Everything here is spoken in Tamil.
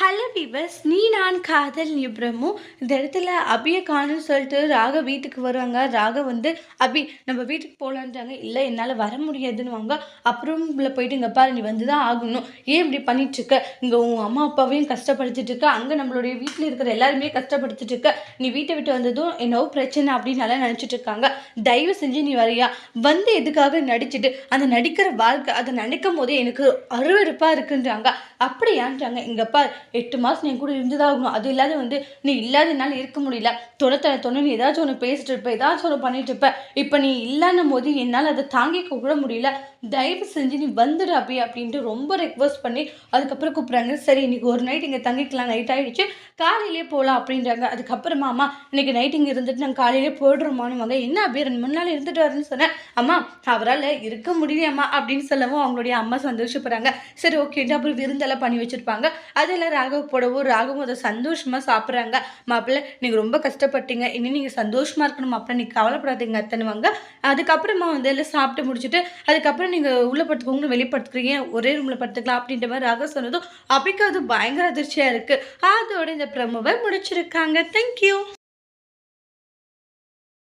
ஹலோ வீவர்ஸ், நீ நான் காதல் நிபுணமும் இந்த இடத்துல அபியை காணும்னு சொல்லிட்டு ராக வீட்டுக்கு வருவாங்க. ராக வந்து அபி நம்ம வீட்டுக்கு போகலான்றாங்க. இல்லை என்னால் வர முடியாதுன்னுவாங்க. அப்புறம் உள்ள போயிட்டு இங்கே பாரு, நீ வந்து தான் ஆகணும், ஏன் இப்படி பண்ணிட்டு இருக்க, இங்கே உன் அம்மா அப்பாவையும் கஷ்டப்படுத்திட்டு இருக்க, அங்கே நம்மளுடைய வீட்டில் இருக்கிற எல்லாருமே கஷ்டப்படுத்திட்டு இருக்க, நீ வீட்டை விட்டு வந்ததும் என்னவோ பிரச்சனை அப்படின்னு நல்லா நினச்சிட்டு இருக்காங்க. தயவு செஞ்சு நீ வரையா, வந்து எதுக்காக நடிச்சுட்டு அந்த நடிக்கிற வாழ்க்கை அதை நினைக்கும் போதே எனக்கு அருவருப்பாக இருக்குன்றாங்க. அப்படியான்றாங்க. இங்கப்பா 8 மாதம் என் கூட இருந்துதான் ஆகணும், அது இல்லாத வந்து நீ இல்லாதனால இருக்க முடியல, தொண நீ ஏதாச்சும் ஒன்று பேசிட்டு இருப்ப, ஏதாச்சும் ஒன்று பண்ணிட்டு இருப்ப, இப்போ நீ இல்லைன்னும் போது என்னால் அதை தாங்கிக்க கூட முடியல, தயவு செஞ்சு நீ வந்துடு அப்படி அப்படின்ட்டு ரொம்ப ரெக்வஸ்ட் பண்ணி அதுக்கப்புறம் கூப்பிட்றாங்க. சரி இன்னைக்கு ஒரு நைட் இங்கே தங்கிக்கலாம், நைட் ஆகிடுச்சு, காலையிலே போகலாம் அப்படின்றாங்க. அதுக்கப்புறமா அம்மா இன்னைக்கு நைட் இங்கே இருந்துட்டு நாங்கள் காலையிலே போய்டுறோமான்னு வாங்க. என்ன அப்படி 2-3 நாள் இருந்துட்டு வரேன்னு சொன்னேன். அம்மா அவரால் இருக்க முடியலையம்மா அப்படின்னு சொல்லவும் அவங்களுடைய அம்மா சந்தோஷப்படுறாங்க. சரி ஓகேன்ட்டு அப்புறம் விருந்தெல்லாம் பண்ணி வச்சுருப்பாங்க. அதெல்லாம் ராகவ் போடவும் ராகவும் அதை சந்தோஷமாக சாப்பிட்றாங்க. மாப்பிள்ளை நீங்கள் ரொம்ப கஷ்டப்பட்டீங்க, இன்னும் நீங்கள் சந்தோஷமாக இருக்கணும் மாப்பிள்ளை, நீங்கள் கவலைப்படாதீங்க அத்தனுவாங்க. அதுக்கப்புறமா வந்து எல்லாம் சாப்பிட்டு முடிச்சுட்டு அதுக்கப்புறம் நீங்கள் உள்ளே படுத்துக்கோங்கன்னு வெளிப்படுத்துக்கிறீங்க, ஒரே ரூமில் படுத்துக்கலாம் அப்படின்ற மாதிரி ராக சொன்னதும் அபிக்கு அது பயங்கர அதிர்ச்சியாக இருக்குது. அதோட இந்த ப்ரமோவை முடிச்சிருக்காங்க. தேங்க்யூ.